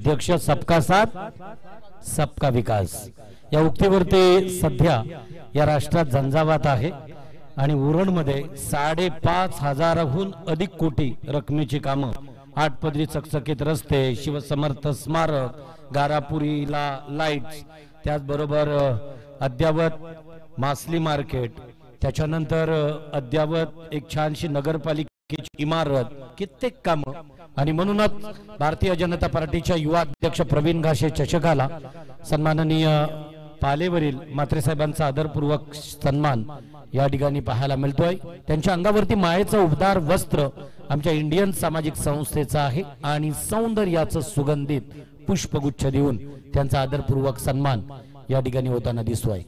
अध्यक्ष सबका साथ सबका विकास या उक्तीवरती सध्या या राष्ट्रात झंझावात आहे आणि उरणमध्ये 5,500हून अधिक कोटी रकमेची कामं, 8 पदरी चकचकीत रस्ते, शिवसमर्थ स्मारक, गारापुरीला लाईट्स, त्याचबरोबर अद्यावत मासली मार्केट, त्याच्यानंतर अद्यावत एक छानशी नगरपालिकेची इमारत, कित्येक कामं. आणि म्हणूनच भारतीय जनता पार्टीच्या युवा अध्यक्ष प्रवीण घासे चषकाला सन्माननीय पालेवरील म्हात्रे साहेबांचा आदरपूर्वक सन्मान या ठिकाणी पाहायला मिळतोय. त्यांच्या अंगावरती मायेचं उबदार वस्त्र आमच्या इंडियन सामाजिक संस्थेचं आहे आणि सौंदर्याचं सुगंधित पुष्पगुच्छ देऊन त्यांचा आदरपूर्वक सन्मान या ठिकाणी होताना दिसतोय.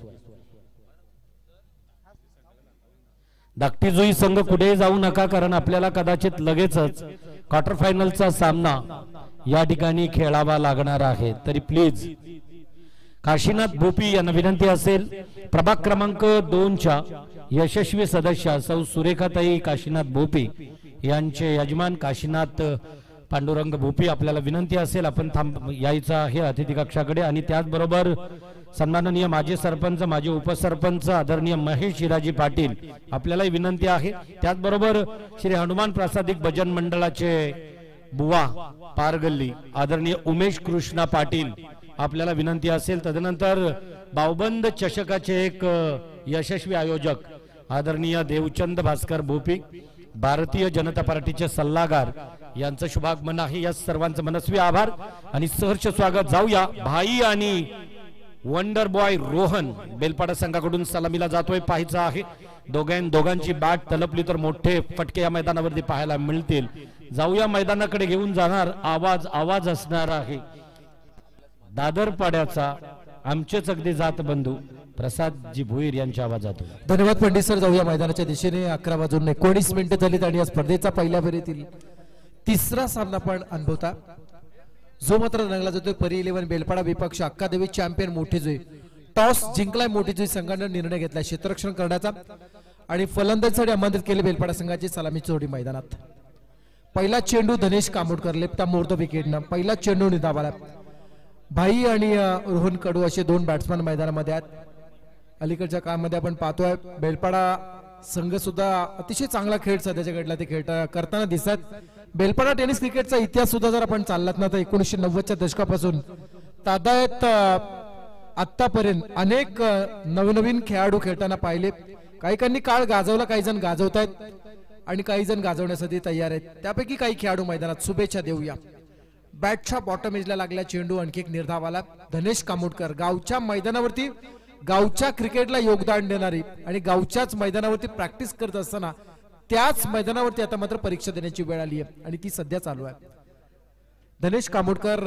धाकटी जुई संघ कुठे जाऊ नका, कारण आपल्याला कदाचित लगेचच क्वार्टर फायनलचा सामना या ठिकाणी खेळावा लागणार आहे. तरी प्लीज काशीनाथ भोपी यांना विनंती असेल, प्रभाग क्रमांक 2च्या यशस्वी सदस्य सौ सुरेखाताई काशीनाथ भोपी यांचे यजमान काशीनाथ पांडुरंग भोपी, आपल्याला विनंती असेल आपण यायचं आहे अतिथी कक्षाकडे. आणि त्याचबरोबर सन्माननीय माजी सरपंच, माजी उपसरपंच आदरणीय महेश शिराजी पाटील, आपल्यालाही विनंती आहे. त्याचबरोबर श्री हनुमान प्रासादिक भजन मंडळाचे बुवा पारगल्ली आदरणीय उमेश कृष्णा पाटील, आपल्याला विनंती असेल. तदनंतर बावबंद चषकाचे एक यशस्वी आयोजक आदरणीय देवचंद भास्कर भोपी, भारतीय जनता पार्टीचे सल्लागार, यांचं शुभागमन आहे. या सर्वांचं मनस्वी आभार आणि सहर्ष स्वागत. जाऊया भाई आणि वंडर बॉय रोहन बेलपाडा संघाकडून सलामीला जातोय, पाहायचं आहे. दोघांची बॅट तलपली तर मोठे फटके या मैदानावरती पाहायला मिळतील. जाऊया मैदानाकडे घेऊन जाणार आवाज असणार आहे दादर पाड्याचा, आमचेच अगदी जात बंधू प्रसादजी भोईर यांच्या आवाजातून. धन्यवाद पंडित सर. जाऊया मैदानाच्या दिशेने. 11:19 मिनिटे झालीत आणि या स्पर्धेचा पहिल्या फेरीतील तिसरा सामना पण अनुभवता जो मात्र रंगला जातोय. परी 11 बेलपाडा विपक्ष अक्कादेवी चॅम्पियन मोठी जुई. टॉस जिंकलाय मोठी जुई संघाने, निर्णय घेतलाय क्षेत्ररक्षण करण्याचा आणि फलंदाजीसाठी आमंत्रित केले बेलपाडा संघाची सलामी जोडी मैदानात. पहिला चेंडू धनेश कामोडकर लेफ्ट मोर द विकेटनं पहिला चेंडू निधावला. भाई आणि रोहन कडू असे 2 बॅट्समन मैदानामध्ये आहेत. अलीकडच्या काळामध्ये आपण पाहतोय बेलपाडा संघ सुद्धा अतिशय चांगला खेळ सध्याच्या घडला ते करताना दिसत. बेलपाडा टेनिस क्रिकेटचा इतिहास सुद्धा जर आपण चाललात ना तर 1990च्या दशकापासून तादायत आतापर्यंत अनेक नवनवीन खेळाडू खेळताना पाहिले. काही काळ गाजवला, काही जण गाजवत आहेत आणि काही जण गाजवण्यासाठी तयार आहेत. त्यापैकी काही खेळाडू मैदानात शुभेच्छा देऊया. बॅटच्या बॉटम एजला लागला चेंडू, आणखी एक निर्धावाला. धनेश कामोडकर गावच्या मैदानावरती गावच्या क्रिकेटला योगदान देणारी आणि गावच्याच मैदानावरती प्रॅक्टिस करत असताना त्याच मैदानावरती आता मात्र परीक्षा देण्याची वेळ आली आहे आणि ती सध्या चालू आहे. धनेश कामोडकर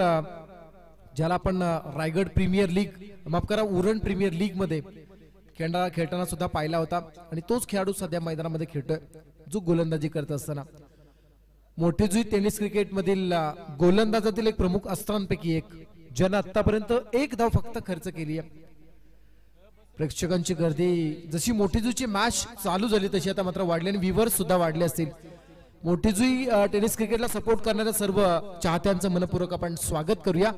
ज्याला आपण रायगड प्रीमियर लीग, माफ करा उरण प्रीमियर लीग मध्ये खेळताना सुद्धा पाहिला होता आणि तोच खेळाडू सध्या मैदानामध्ये खेळतोय जो गोलंदाजी करत असताना. मोठी जुई टेनिस क्रिकेट मधील गोलंदाजातील एक प्रमुख अस्त्रांपैकी एक, ज्यानं आतापर्यंत 1 धाव फक्त खर्च केली आहे. प्रेक्षकांची गर्दी जशी मोठी जुईची मॅच चालू झाली तशी आता मात्र वाढली आणि व्ह्यूअर्स सुद्धा वाढले असतील. मोठी जुई टेनिस क्रिकेटला सपोर्ट करणाऱ्या सर्व चाहत्यांचं मनपूर्वक आपण स्वागत करूया.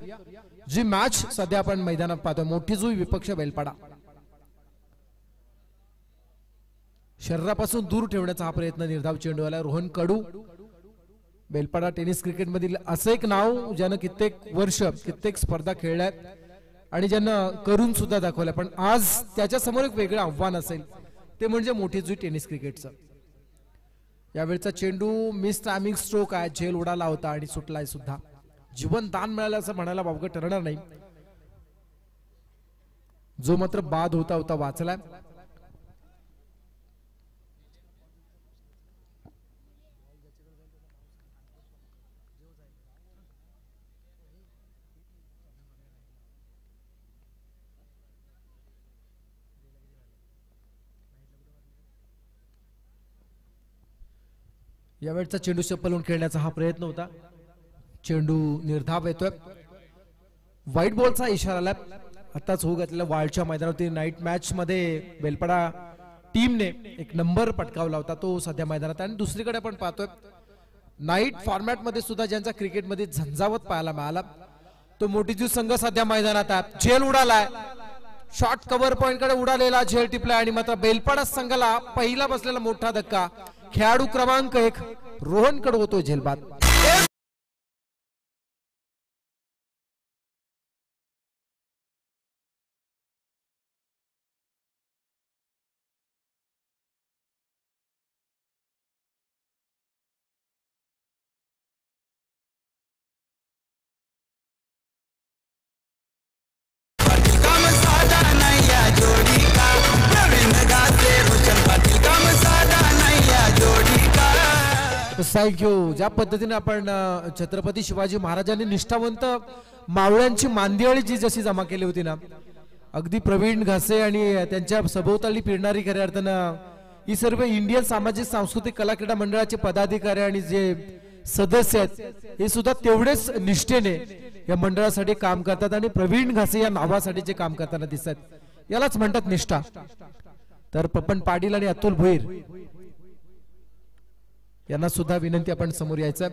जी मॅच सध्या आपण मैदानात पाहतोय मोठी जुई विपक्ष बेलपाडा. शरीरापासून दूर ठेवण्याचा हा प्रयत्न निर्धाव चेंडू आला. रोहन कडू बेलपाडा टेनिस क्रिकेट मधील असं एक नाव ज्यानं कित्येक वर्ष कित्येक स्पर्धा खेळल्यात आणि ज्यांना करून सुद्धा दाखवलं. पण आज त्याच्या समोर एक वेगळं आव्हान असेल ते म्हणजे मोठी जुई टेनिस क्रिकेटचं. यावेळचा चेंडू मिस टायमिंग स्ट्रोक आहे, झेल उडाला होता आणि सुटलाय सुद्धा. जीवन दान मिळालं असं म्हणायला बाबा ठरणार नाही. जो मात्र बाद होता वाचलाय. यावेळचा चेंडू चप्पलून खेळण्याचा हा प्रयत्न होता. चेंडू निर्धाव येतोय. व्हाईट बॉलचा इशारा आला. आताच होऊ घातलेल्या वाळच्या मैदानावरती नाईट मॅच मध्ये बेलपाडा टीमने एक नंबर पटकावला होता तो सध्या मैदानात. आणि दुसरीकडे आपण पाहतोय नाईट फॉर्मॅट मध्ये सुद्धा ज्यांचा क्रिकेटमध्ये झंझावत पाहायला मिळाला तो मोठीजू संघ सध्या मैदानात आहे. झेल उडालाय, शॉर्ट कव्हर पॉइंट कडे उडालेला झेल टिपलाय आणि मात्र बेलपाडा संघाला पहिला बसलेला मोठा धक्का. खेळाडू क्रमांक 1 रोहन कडे होतो झेलबाद. थँक्यू. ज्या पद्धतीने आपण छत्रपती शिवाजी महाराजांनी निष्ठावंत मावळ्यांची मांदियाळी जी जशी जमा केली होती ना, अगदी प्रवीण घासे आणि त्यांच्या सभोवताली फिरणारी खऱ्या अर्थानं ही सर्व इंडियन सामाजिक सांस्कृतिक कला क्रीडा मंडळाचे पदाधिकारी आणि जे सदस्य आहेत हे सुद्धा तेवढेच निष्ठेने या मंडळासाठी काम करतात आणि प्रवीण घासे या नावासाठी जे काम करताना दिसतात यालाच म्हणतात निष्ठा. तर पप्पन पाटील आणि अतुल भोईर यांना सुद्धा विनंती आपण समोर यायचं.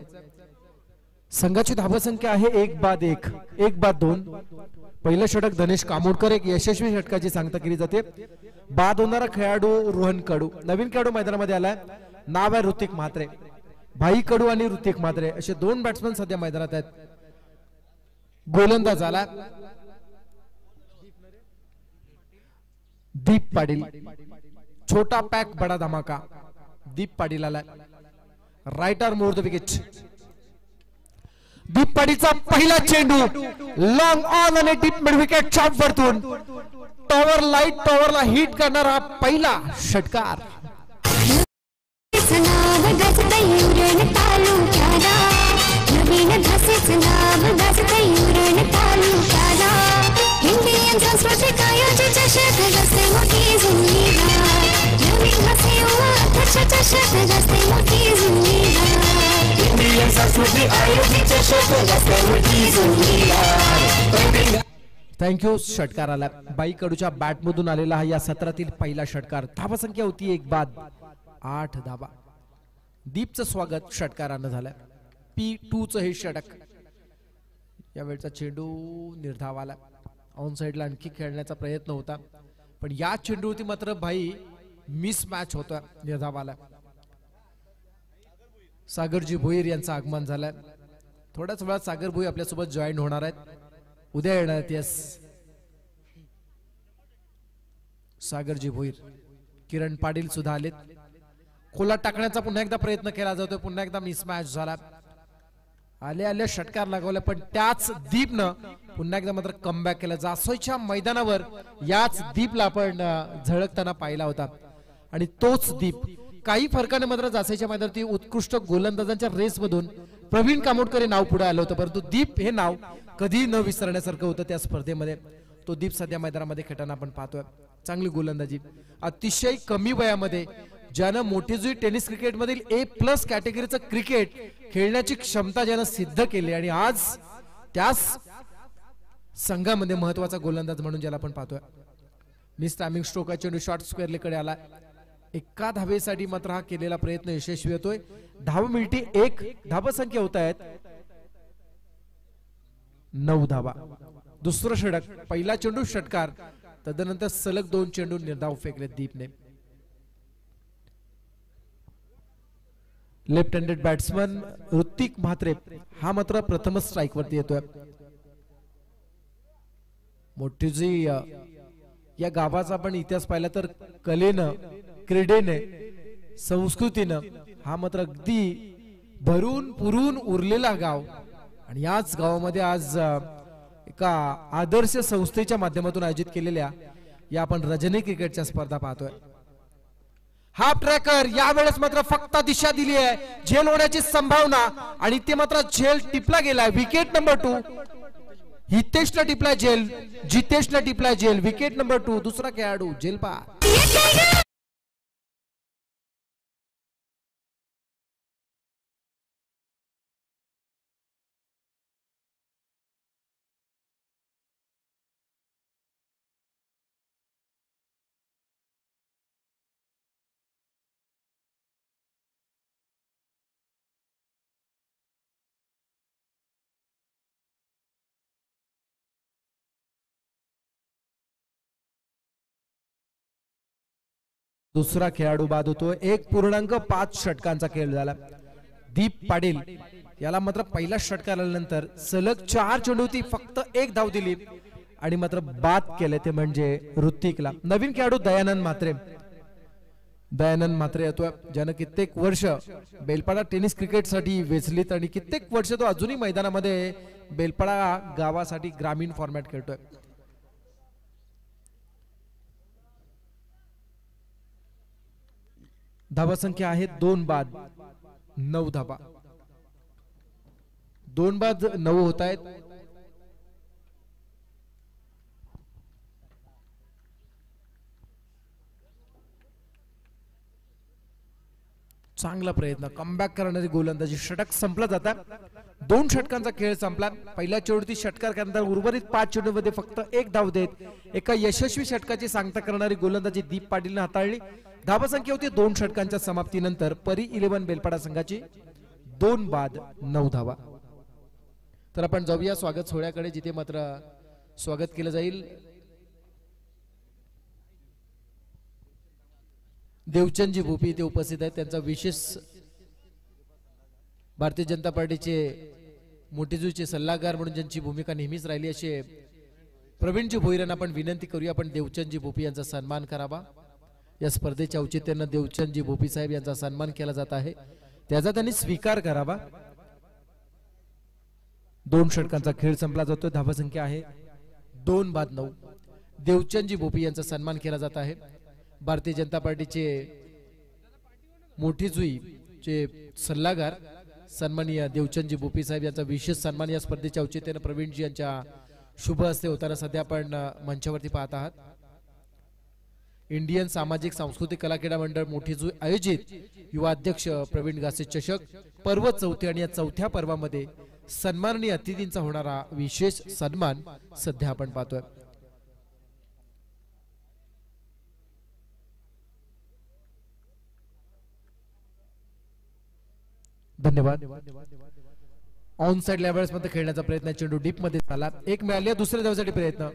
संघाची धावसंख्या आहे 1-1, 1-2. पहिलं षटक धनेश कामोडकर, एक यशस्वी षटकाची सांगता केली जाते. बाद होणारा खेळाडू रोहन कडू. नवीन खेळाडू मैदानामध्ये आलाय, नाव आहे ऋतिक म्हात्रे. भाई कडू आणि ऋतिक म्हात्रे असे 2 बॅट्समन सध्या मैदानात आहेत. गोलंदाज आला दीप पाटील. छोटा पॅक बडा धमाका. दीप पाटील आलाय, right arm over the wicket. Deep पाटीलचा पहिला चेंडू लॉंग ऑन आणि डीप मिड विकेट चॉप वरतून टॉवर लाईट टॉवरला हिट करणारा पहिला षटकार. थँक्यू. षटकार आला बाई कडूच्या बॅट मधून आलेला हा या सत्रातील पहिला षटकार. धावसंख्या होती 1-बाद, 8 धावा. दीपचं स्वागत षटकारानं झालं. P2 चं हे षटक. यावेळचा चेंडू निर्धावाला. ऑन साइडला आणखी खेळण्याचा प्रयत्न होता पण या चेंडूवरती मात्र भाई मिस मॅच होता निर्धावाला. सागरजी भोईर यांचं आगमन झालंय. थोड्याच वेळात सागर भोई आपल्यासोबत जॉईन होणार आहेत. उद्या येणार आहेत. यस, सागरजी भोईर. किरण पाटील सुद्धा आलेत. खोला टाकण्याचा पुन्हा एकदा प्रयत्न केला जातोय. पुन्हा एकदा मिसमॅच झाला. आले आले षटकार लागवला पण त्याच दीपनं पुन्हा एकदा मात्र कमबॅक केला. जासोईच्या मैदानावर याच दीपला आपण झळकताना पाहिला होता आणि तोच दीप काही फरकाने मात्र जासईच्या मैदानावरती उत्कृष्ट गोलंदाजांच्या रेस मधून प्रवीण कामोडकर हे नाव पुढे आलं होतं. परंतु दीप हे नाव कधी न विसरण्यासारखं होतं त्या स्पर्धेमध्ये. तो दीप सध्या मैदानामध्ये खेळताना आपण पाहतोय. चांगली गोलंदाजी, अतिशय कमी वयामध्ये ज्यानं मोठेजुई टेनिस क्रिकेट मधील A+ कॅटेगरीचं क्रिकेट खेळण्याची क्षमता ज्यानं सिद्ध केली आणि आज त्याच संघामध्ये महत्वाचा गोलंदाज म्हणून ज्याला आपण पाहतोय. मिस टायमिंग स्ट्रोक चेंडू शॉर्ट स्क्वेअर कडे आला. एका धावेसाठी मात्र हा केलेला प्रयत्न यशस्वी होतोय. धाव मिळती 1. धावसंख्या होत आहेत 9 धावा. दुसरं षटक, पहिला चेंडू षटकार, तदनंतर सलग 2 चेंडू निर्धाव फेकले दीपने. Left handed batsman Ritik Mhatre हा मात्र प्रथम स्ट्राइक वरती येतोय. मोठीजी या गावाचा आपण इतिहास पाहिला तर कलेनं, क्रीडेने, संस्कृतीनं हा मात्र अगदी भरून पुरून उरलेला गाव आणि याच गावामध्ये आज एका आदर्श संस्थेच्या माध्यमातून आयोजित केलेल्या या आपण रजनी क्रिकेटच्या स्पर्धा पाहतोय. हाफ ट्रॅकर यावेळेस मात्र फक्त दिशा दिली आहे. झेल होण्याची संभावना आणि ते मात्र झेल टिपला गेलाय. Wicket number 2. हितेशला टिपला झेल, जितेशला टिपला झेल. Wicket number 2. दुसरा खेळाडू झेल पा दुसरा खेळाडू बाद होतो. 1.5 षटकांचा खेळ झाला. दीप पाटील याला मात्र पहिला षटकार आल्यानंतर सलग 4 चेंडूती फक्त 1 धाव दिली आणि मात्र बाद केले ते म्हणजे ऋतिकला. नवीन खेळाडू दयानंद म्हात्रे येतोय, ज्यानं कित्येक वर्ष बेलपाडा टेनिस क्रिकेटसाठी वेचलीत आणि कित्येक वर्ष तो अजूनही मैदानामध्ये बेलपाडा गावासाठी ग्रामीण फॉर्मॅट खेळतोय. धावा संख्या आहे 2 बाद 9 धावा. 2 बाद 9 होत आहेत. चांगला प्रयत्न, कमबॅक करणारी गोलंदाजी. षटक संपला जाता. 2 षटकांचा खेळ संपला. पहिल्या चेंडूती षटकार करणार उर्वरित 5 चेंडूमध्ये फक्त 1 धाव देत एका यशस्वी षटकाची सांगता करणारी गोलंदाजी दीप पाटीलने हाताळली. धावा संख्या होती 2 षटकांच्या समाप्तीनंतर परी 11 बेलपाडा संघाची 2 बाद 9 धावा. तर आपण जाऊया स्वागत सोहळ्याकडे, जिथे मात्र स्वागत केलं जाईल देवचंदजी भोपी इथे उपस्थित आहेत. त्यांचा विशेष भारतीय जनता पार्टीचे मोठेजूचे सल्लागार म्हणून ज्यांची भूमिका नेहमीच राहिली असे प्रवीणजी भोईरांना आपण विनंती करूया, आपण देवचंदजी भोपी यांचा सन्मान करावा. या स्पर्धेच्या औचित्यानं देवचंदजी भोपी साहेब यांचा सन्मान केला जात आहे, त्याचा त्यांनी स्वीकार करावा. 2 षटकांचा खेळ संपला जातो. धावा संख्या आहे 2 बाद 9. देवचंदजी भोपी यांचा सन्मान केला जात आहे. भारतीय जनता पार्टीचे मोठी जुईचे सल्लागार सन्माननीय देवचंदजी भोपी साहेब यांचा विशेष सन्मान या स्पर्धेच्या औचित्यानं प्रवीणजी यांच्या शुभ हस्ते होताना सध्या आपण मंचावरती पाहत आहात. इंडियन सामाजिक सांस्कृतिक कला क्रीडा मंडळ मोठी जुई आयोजित युवा अध्यक्ष प्रवीण गासे चषक पर्व 4 आणि या 4थ्या पर्वामध्ये सन्माननीय अतिथींचा होणारा विशेष सन्मान सध्या आपण पाहतोय. धन्यवाद. ऑन साइड लेवल्स मध्ये खेळण्याचा प्रयत्न, चेंडू डीप मध्ये झाला. 1 मिळाली. दुसऱ्या धावेसाठी प्रयत्न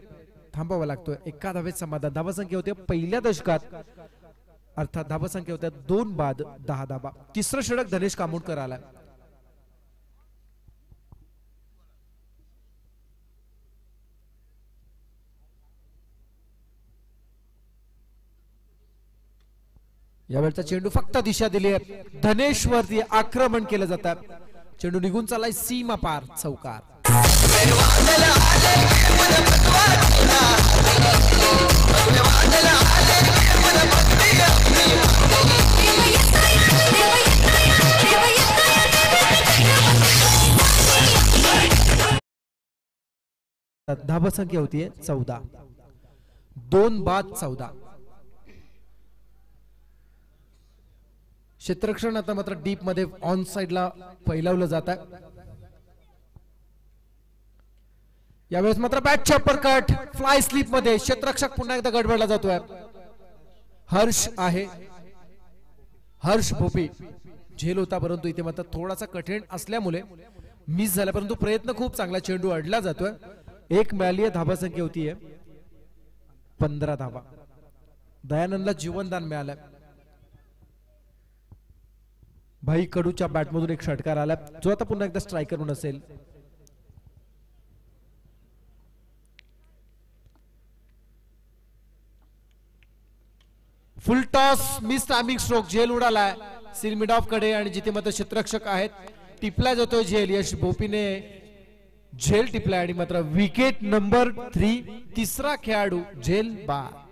थांबावा लागतोय. एका धावेत समाधान. धावा संख्या होते पहिल्या दशकात, अर्थात धावा संख्या होत्या 2 बाद 10 धावा. तिसरं षटक धनेश कामोडकर आला. यावेळचा चेंडू फक्त दिशा दिली आहे. धनेश वरती आक्रमण केलं जातं. चेंडू निघून चाललाय सीमा पार. चौकार. धावा संख्या होतीये 14. 2 बाद 14. क्षेत्ररक्षण आता मात्र डीप मध्ये ऑन साइडला फैलावलं जात आहे. यावेळेस मात्र बॅटच्या अपरकट फ्लाय स्लिप मध्ये क्षेत्ररक्षक पुन्हा एकदा गडबडला जातोय. हर्ष आहे, हर्ष भोपी झेल होता, परंतु इथे मात्र थोडासा कठीण असल्यामुळे मिस झाला, परंतु प्रयत्न खूप चांगला. चेंडू अडला जातोय. 1 मिळाली. धावा संख्या होतीये 15 धावा. दयानंदला जीवनदान मिळालं. भाई कडूच्या बॅटमधून एक षटकार आला, जो आता पुन्हा एकदा स्ट्रायकर म्हणून असेल. फुल टॉस मिस टायमिंग स्ट्रोक. झेल उडालाय सील मिड ऑफ कडे आणि जिथे मात्र क्षेत्ररक्षक आहेत टिपला जातोय झेल. यश भोपीने झेल टिपलाय आणि मात्र विकेट नंबर 3. तिसरा खेळाडू झेल बाद.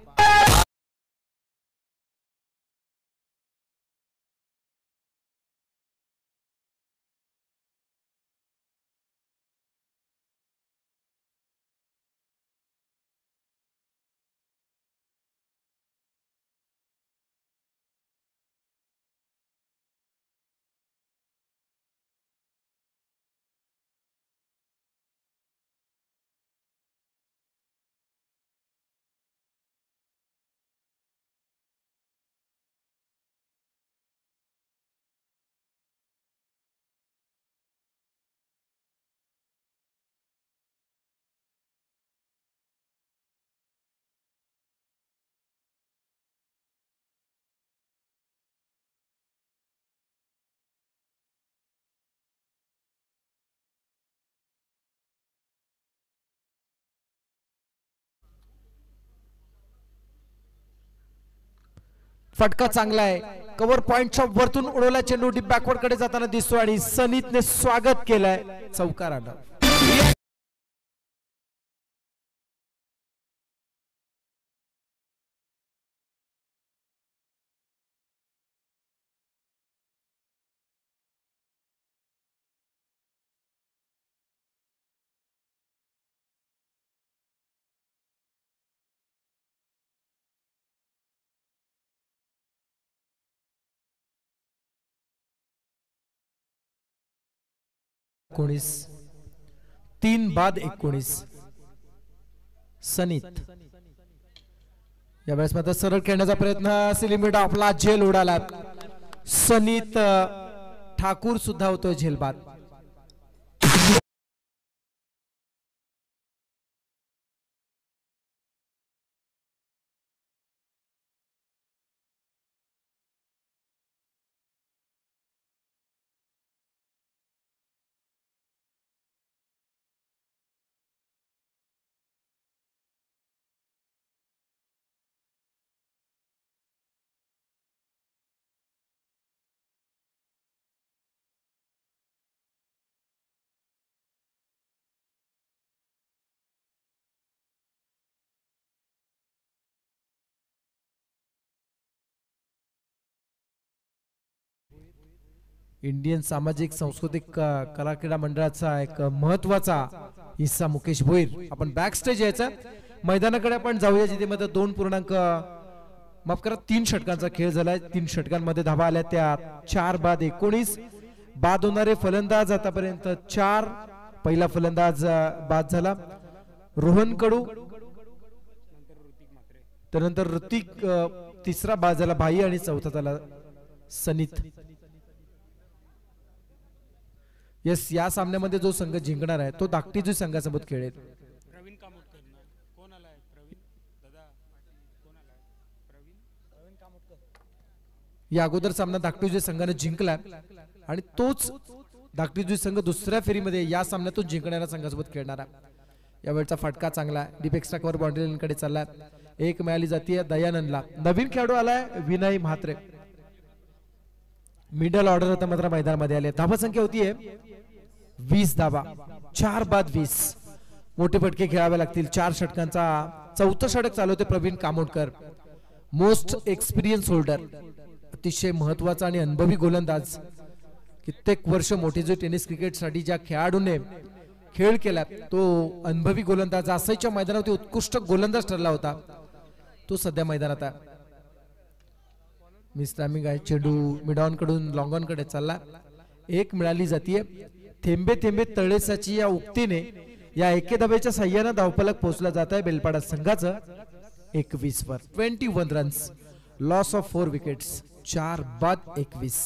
फटका चांगला आहे, कव्हर पॉइंटच्या वरतून उडवला चेंडू डीप बॅकवर्ड कडे जाताना दिसतो आणि सनीतने स्वागत केलंय, चौकार आला. एकोणीस 3-19 सनीत यावेळेस मात्र सरळ खेळण्याचा प्रयत्न, सिलिमिट आपला झेल उडाला. सनीत ठाकूर सुद्धा होतो झेलबाद. इंडियन सामाजिक सांस्कृतिक कला क्रीडा मंडळाचा एक महत्वाचा हिस्सा मुकेश भोईर. आपण बॅक स्टेज यायचा, मैदानाकडे आपण जाऊया जिथे मध्ये 3 षटकांचा खेळ झालाय. 3 षटकांमध्ये धावा आल्या त्या 4-19. बाद होणारे फलंदाज आतापर्यंत 4. पहिला फलंदाज बाद झाला रोहन कडू, त्यानंतर ऋतिक तिसरा बाद झाला भाई आणि चौथा झाला सनीत. यस, या सामन्यामध्ये जो संघ जिंकणार आहे तो धाकटीजी संघासोबत खेळेल. या अगोदर सामना धाकटीजी संघाने जिंकला आणि तोच धाकटीजी संघ दुसऱ्या फेरीमध्ये या सामन्यातून जिंकणाऱ्या संघासोबत खेळणारा. यावेळचा फटका चांगला, deep extra cover boundary line कडे चाललाय. एक मिळाली जाते दयानंदला. नवीन खेळाडू आलाय विनय म्हात्रे. मिडल ऑर्डर आता मात्र मैदानामध्ये आले. धावा संख्या होतीये 20 धावा. 4-20. मोठे फटके खेळावे लागतील. 4 षटकांचा चौथा षटक चालवते Pravin Kamodkar, most experience holder, अतिशय महत्वाचा आणि अनुभवी गोलंदाज. कित्येक वर्ष मोठे जो टेनिस क्रिकेट साठी ज्या खेळाडूने खेळ केला तो अनुभवी गोलंदाज, आसाईच्या मैदानावरती उत्कृष्ट गोलंदाज ठरला होता, तो सध्या मैदानात आहे. मिस टायमिंग आहे. चेंडू मिडॉन कडून लॉंग ऑन कडे चालला. एक मिळाली जातीये. थेंबे थेंबे तळेसाची या उक्तीने या एके धाब्याच्या साह्याने धावफलक पोहोचला जात आहे बेलपाडा संघाचं. 21 वर 21 रन्स, लॉस ऑफ 4 विकेट्स. 4-21.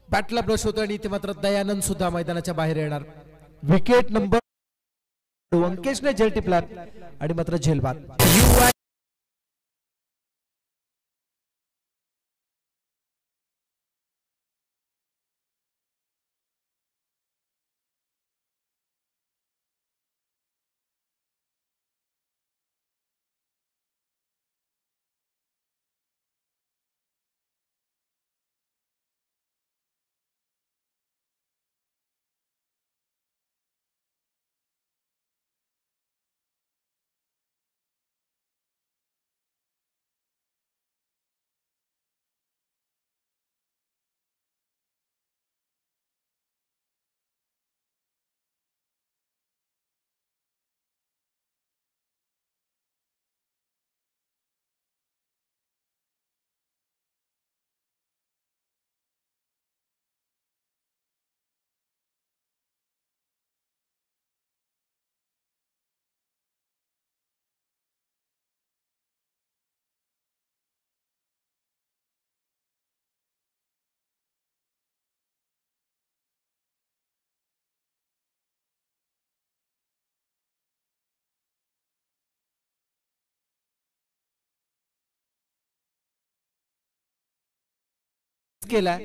बॅटला ब्रश होतो आणि इथे मात्र दयानंद सुद्धा मैदानाच्या बाहेर येणार. विकेट नंबर अंकेशने झेल टिपला आणि मात्र झेलबाद. केलाय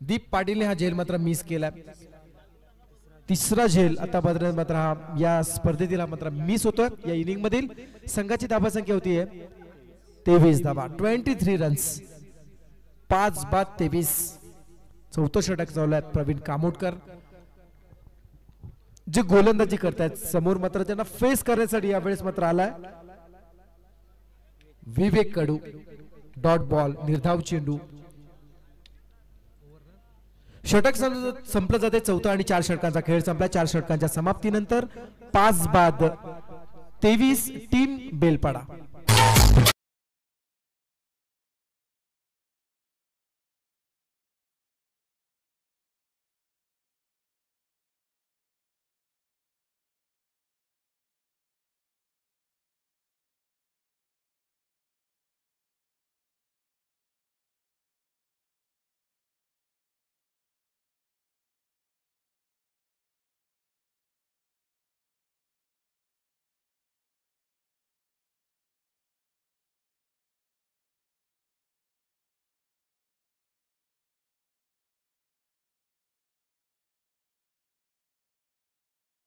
दीप पाटीलने हा झेल मात्र मिस केला. तिसरा झेल आतापर्यंत मात्र हा या स्पर्धेतील हा मात्र मिस होतोय. या इनिंग मधील संघाची धाबा संख्या होती 23 धाबा, 23 रन्स, 5 बाद 23. चौथं षटक चालू प्रवीण कामोटकर जे गोलंदाजी करतायत. समोर मात्र त्यांना फेस करण्यासाठी यावेळेस मात्र आलाय विवेक कडू. डॉट बॉल, निर्धाव चेंडू. षटक संपलं जाते. चौथा आणि 4 षटकांचा खेळ संपला. 4 षटकांच्या समाप्तीनंतर 5 बाद 23 टीम बेलपाडा.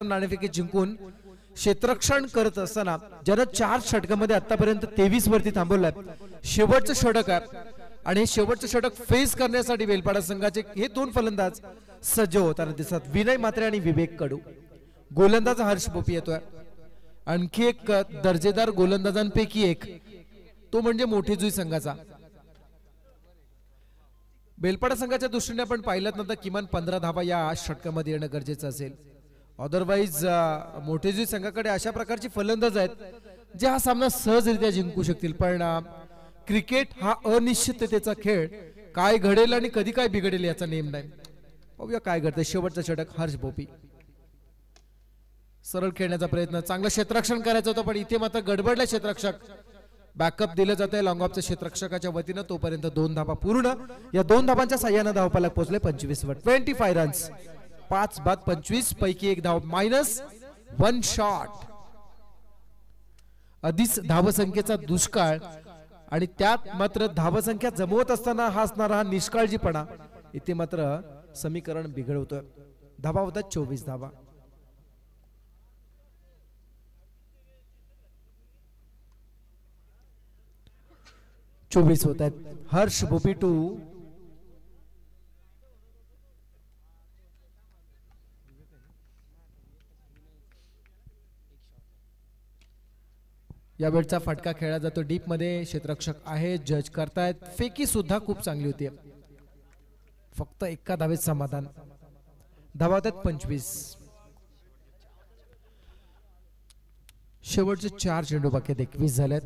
नाणेफेकी जिंकून क्षेत्ररक्षण करत असताना ज्यानं 4 षटकामध्ये आतापर्यंत 23 वरती थांबवलंय. शेवटचं षटक आहे आणि शेवटचं षटक फेस करण्यासाठी बेलपाडा संघाचे हे 2 फलंदाज सज्ज होताना दिसतात. विनय म्हात्रे आणि विवेक कडू. गोलंदाज हर्ष बोपी येतोय. आणखी एक दर्जेदार गोलंदाजांपैकी एक तो म्हणजे मोठी जुई संघाचा. बेलपाडा संघाच्या दृष्टीने आपण पाहिलं ना तर किमान 15 धाबा या षटकामध्ये येणं गरजेचं असेल. अदरवाईज मोठेजी संघाकडे अशा प्रकारची फलंदाज आहेत जे हा सामना सहजरित्या जिंकू शकतील. पण क्रिकेट हा अनिश्चिततेचा खेळ. काय घडेल आणि कधी काय बिघडेल याचा नेम नाही. पाहूया काय घडतंय. शेवटचा षटक हर्ष भोपी. सरळ खेळण्याचा प्रयत्न, चांगलं क्षेत्ररक्षण करायचं होतं पण इथे मात्र गडबडला क्षेत्ररक्षक. बॅकअप दिलं जात आहे लॉंग ऑफच्या क्षेत्ररक्षकाच्या वतीनं. तोपर्यंत 2 धाबा पूर्ण. या 2 धाबांच्या साह्यानं धावफलक पोहोचले 25 वर. 25 रन्स, 5 बाद 25 पैकी 1 धाव -1 शॉट. आधीच धावसंख्येचा दुष्काळ आणि त्यात मात्र धावसंख्या जमवत असताना हा असणारा हा निष्काळजीपणा इथे मात्र समीकरण बिघडवतोय. धाबा होतात 24 धाबा. होत आहेत. हर्ष भोपी टू या वेळचा फटका खेळला जातो डीप मध्ये. क्षेत्ररक्षक आहे, जज करतायत. फेकी सुद्धा खूप चांगली होती. फक्त एका धावेत समाधान. धावा होतात 25. शेवटचे 4 चेंडू बाकी 21 झालेत.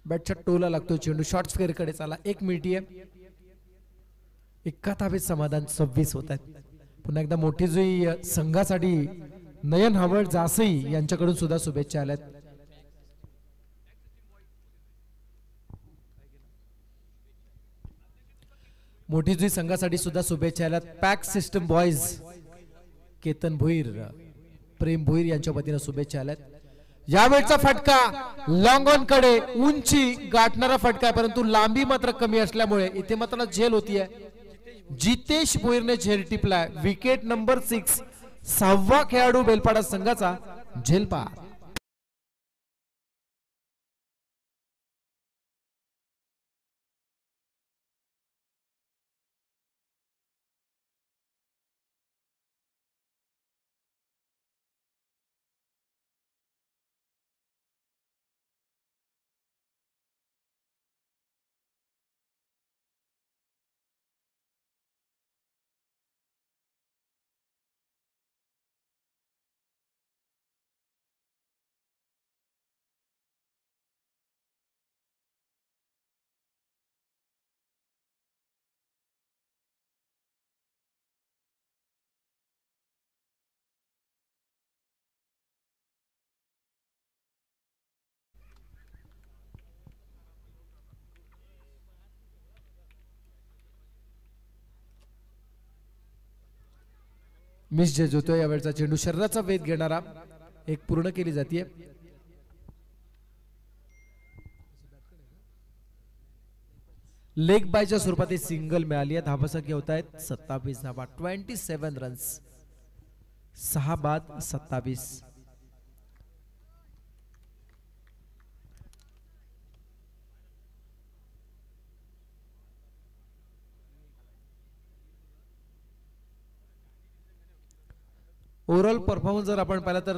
बॅटच्या टोला लागतो चेंडू. शॉर्ट स्क्वेअर कडे चाला. 1 मिनिट आहे. एका धावेत समाधान. 26 होत आहेत. पुन्हा एकदा मोठी जुई संघासाठी नयन हावळ जासई यांच्याकडून सुद्धा शुभेच्छा आल्यात. मोठी जुई संघासाठी सुद्धा शुभेच्छा आल्यात. Pack system boys Ketan Bhoir, Prem Bhoir यांच्या वतीनं शुभेच्छा आल्यात. यावेळचा फटका लॉंग ऑन कडे उंची गाठणारा फटका आहे परंतु लांबी मात्र कमी असल्यामुळे इथे मात्र झेल होतीये. जितेश भोईरने झेल टिपलाय. Wicket number 6. 6वा खेळाडू बेलपाडा संघाचा झेल पार. मिस जज होतोय यावेळचा चेंडू. शरीराचा वेध घेणारा एक पूर्ण केली जाते. लेग बायच्या स्वरूपात सिंगल मिळाली आहे. धाबसंख्या होत आहेत 27 धाबा. 27 रन्स. 6 बाद 27. ओव्हरऑल परफॉर्मन्स जर आपण पाहिला तर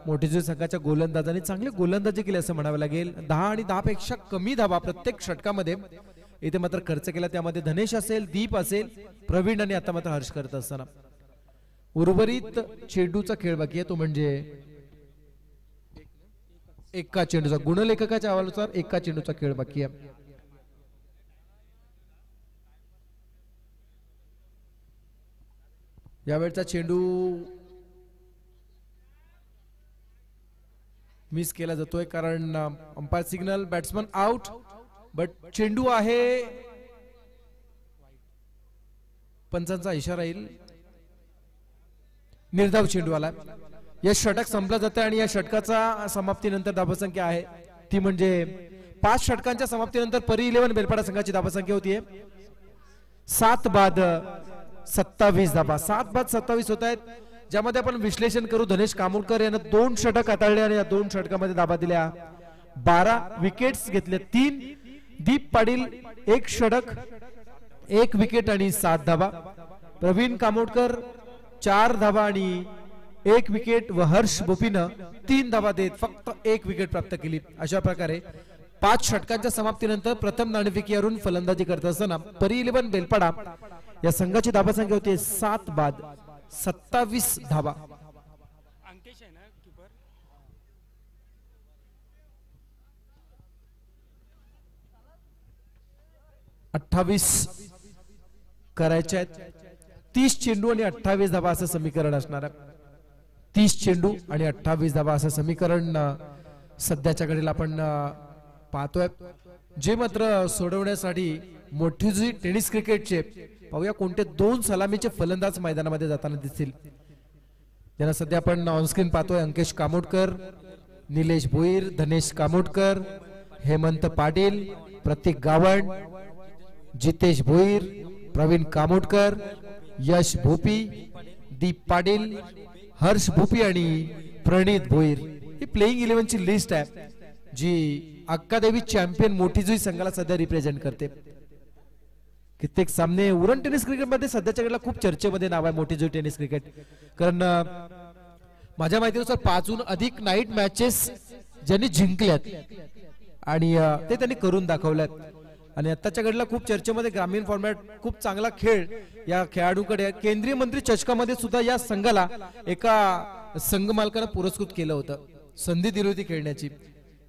मोठीजोई संघाच्या गोलंदाजांनी चांगली गोलंदाजी केली असं म्हणावं लागेल. 10 आणि 10 पेक्षा कमी धाबा प्रत्येक षटकामध्ये इथे मात्र खर्च केला. त्यामध्ये धनेश असेल, दीप असेल, प्रवीण आणि आता मात्र हर्ष करत असताना उर्वरित चेंडूचा खेळ बाकी आहे. तो म्हणजे एका चेंडूचा, गुणलेखकाच्या अहवालानुसार एका चेंडूचा खेळ बाकी आहे. यावेळचा चेंडू मिस केला जातोय कारण umpire signal batsman out. But चेंडू आहे, पंचांचा इशारा येईल. निर्धाव चेंडू आला. या षटक संपलं जातं आणि या षटकाचा समाप्तीनंतर धाबसंख्या आहे ती म्हणजे 5 षटकांच्या समाप्तीनंतर परी 11 बेलपाडा संघाची धाबसंख्या होतीये 7 बाद 27 धाबा. 7 बाद 27 होत आहेत, ज्यामध्ये आपण विश्लेषण करू. धनेश कामोडकर यानं 2 षटक हाताळले आणि या 2 षटकामध्ये धाबा दिल्या. 12 विकेट्स घेतले. 3 दीप पाटील 1 षटक 1 विकेट आणि 7 धाबा. प्रवीण कामोडकर 4 धाबा आणि 1 विकेट व हर्ष बोपीनं 3 धाबा देत फक्त 1 विकेट प्राप्त केली. अशा प्रकारे 5 षटकांच्या समाप्तीनंतर प्रथम नाणेफेकीवरून फलंदाजी करत असताना परी 11 बेलपाडा या संघाची धाबासंख्या होती 7 बाद 27 धाबा. 28 करायचे आहेत. 30 चेंडू आणि 28 धाबा असं समीकरण असणार आहे. 30 चेंडू आणि 28 धाबा असं समीकरण सध्याच्या घडीला आपण पाहतोय. जे मात्र सोडवण्यासाठी मोठीजोई टेनिस क्रिकेटचे पाहूया कोणते 2 सलामीचे फलंदाज मैदानामध्ये जाताना दिसतील. त्यांना सध्या आपण ऑनस्क्रीन पाहतोय. अंकेश कामोडकर, निलेश भोईर, धनेश कामोडकर, हेमंत पाटील, प्रतीक गावण, जितेश भोईर, प्रवीण कामोडकर, यश भोपी, दीप पाटील, हर्ष भोपी आणि प्रणित भोईर. ही प्लेइंग 11 ची लिस्ट आहे जी अक्कादेवी चॅम्पियन मोठीजोई संघाला सध्या रिप्रेझेंट करते. कित्येक सामने उरण टेनिस क्रिकेटमध्ये सध्याच्या घडीला खूप चर्चेमध्ये नाव आहे मोठीजोई टेनिस क्रिकेट. कारण माझ्या माहितीनुसार 5हून अधिक नाईट मॅचेस ज्यांनी जिंकल्यात आणि ते त्यांनी करून दाखवल्यात. आणि आताच्या घडीला खूप चर्चेमध्ये ग्रामीण फॉर्मॅट खूप चांगला खेळ या खेळाडूकडे. केंद्रीय मंत्री चषकामध्ये सुद्धा या संघाला एका संघ मालकानं पुरस्कृत केलं होतं, संधी दिली होती खेळण्याची.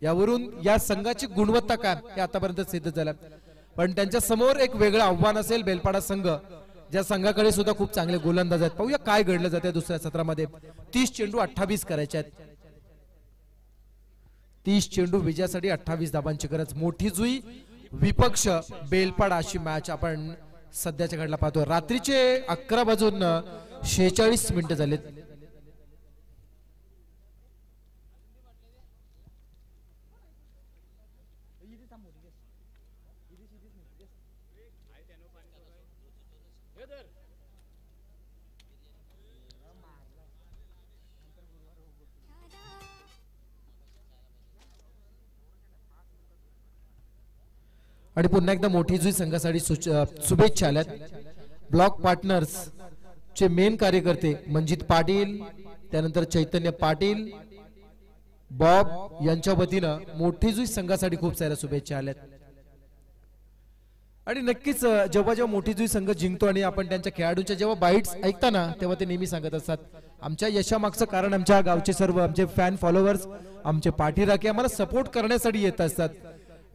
यावरून या संघाची गुणवत्ता काय हे आतापर्यंत सिद्ध झालं. पण त्यांच्या समोर एक वेगळं आव्हान असेल बेलपाडा संघ, ज्या संघाकडे सुद्धा खूप चांगले गोलंदाज आहेत. पाहूया काय घडलं जाते दुसऱ्या सत्रामध्ये. 30 चेंडू 28 करायचे आहेत. 30 चेंडू विजयासाठी 28 धाबांची गरज. मोठीजोई विपक्ष बेलपाडा अशी मॅच आपण सध्याच्या घडला पाहतो. रात्रीचे 11:46 झालेत. आणि पुन्हा एकदा मोठीजोई संघासाठी शुभेच्छा आल्यात. ब्लॉक पार्टनर्स चे मेन कार्यकर्ते मंजित पाटील, त्यानंतर चैतन्य पाटील, बॉब यांच्या वतीनं मोठीजोई संघासाठी खूप साऱ्या शुभेच्छा आल्यात. आणि नक्कीच जेव्हा जेव्हा मोठीजोई संघ जिंकतो आणि आपण त्यांच्या खेळाडूंच्या जेव्हा बाईट्स ऐकताना तेव्हा ते नेहमी सांगत असतात आमच्या यशामागचं कारण आमच्या गावचे सर्व आमचे फॅन फॉलोअर्स, आमचे पाठीराखे आम्हाला सपोर्ट करण्यासाठी येत असतात.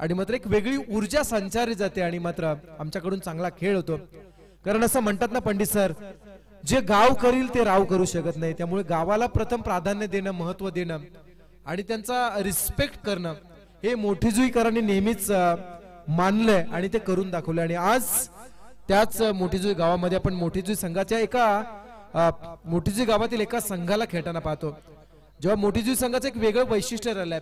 आणि मात्र एक वेगळी ऊर्जा संचारली जाते आणि मात्र आमच्याकडून चांगला खेळ होतो. कारण असं म्हणतात ना पंडित सर, जे गाव करील ते राव करू शकत नाही. त्यामुळे गावाला प्रथम प्राधान्य देणं, महत्व देणं आणि त्यांचा रिस्पेक्ट करणं हे मोठीजोईकरांनी नेहमीच मानलंय आणि ते करून दाखवलं. आणि आज त्याच मोठीजोई गावामध्ये आपण मोठीजोई संघाच्या मोठीजोई गावातील एका संघाला खेळताना पाहतो. जेव्हा मोठीजी संघाचं एक वेगळं वैशिष्ट्य राहिलंय,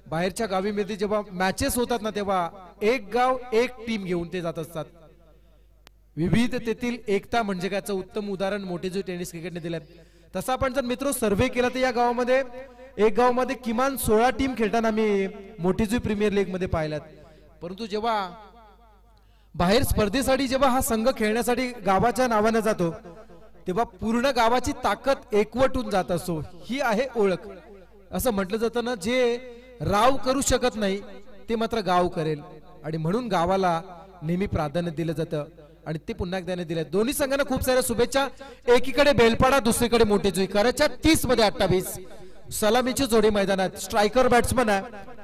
बाहेरच्या गावीमध्ये जेव्हा मॅचेस होतात ना तेव्हा एक गाव एक टीम घेऊन ते जात असतात. विविधतेतील एकता म्हणजे काय उत्तम उदाहरण मोठीजी टेनिस क्रिकेटने दिलंय. तसं आपण जर मित्र सर्वे केला तर या गावामध्ये एक गावामध्ये किमान 16 टीम खेळताना आम्ही मोठीजी प्रीमियर लीग मध्ये पाहिल्यात. परंतु जेव्हा बाहेर स्पर्धेसाठी जेव्हा हा संघ खेळण्यासाठी गावाच्या नावाने जातो तेव्हा पूर्ण गावाची ताकद एकवटून जात असतो. ही आहे ओळख. असं म्हटलं जातं ना, जे राव करू शकत नाही ते मात्र गाव करेल, आणि म्हणून गावाला नेहमी प्राधान्य दिलं जातं आणि ते पुन्हा एकदा दिले. दोन्ही संघांना खूप साऱ्या शुभेच्छा. एकीकडे बेलपाडा, दुसरीकडे मोठीजुई. कराच्या 30 मध्ये 28 सलामीची जोडी मैदानात. स्ट्रायकर बॅट्समन आहे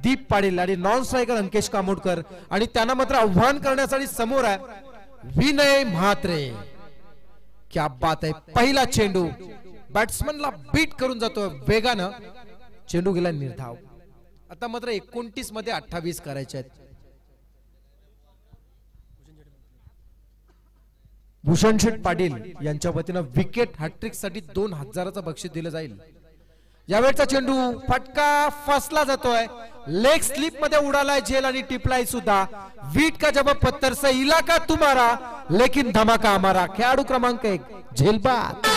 दीप पाटील आणि नॉन स्ट्रायकर अंकेश कामोडकर, आणि त्यांना मात्र आव्हान करण्यासाठी समोर आहे विनय म्हात्रे. क्या बात आहे. पहिला चेंडू बॅट्समनला बीट करून जातो वेगानं. चेंडू गेला निर्धाव. आता मात्र 29 मध्ये 28 करायचे आहेत. भूषण शेठ पाटील यांच्या वतीनं विकेट हॅट्रिक साठी 2000चं बक्षीस दिलं जाईल. यावेळचा चेंडू फटका फसला जातोय. लेग स्लिप मध्ये उडालाय झेल आणि टिपलाय सुद्धा. वीट का जवाब पत्थर से इलाका तुम्हारा लेकिन धमाका हमारा. खेळाडू क्रमांक 1 झेलबाद.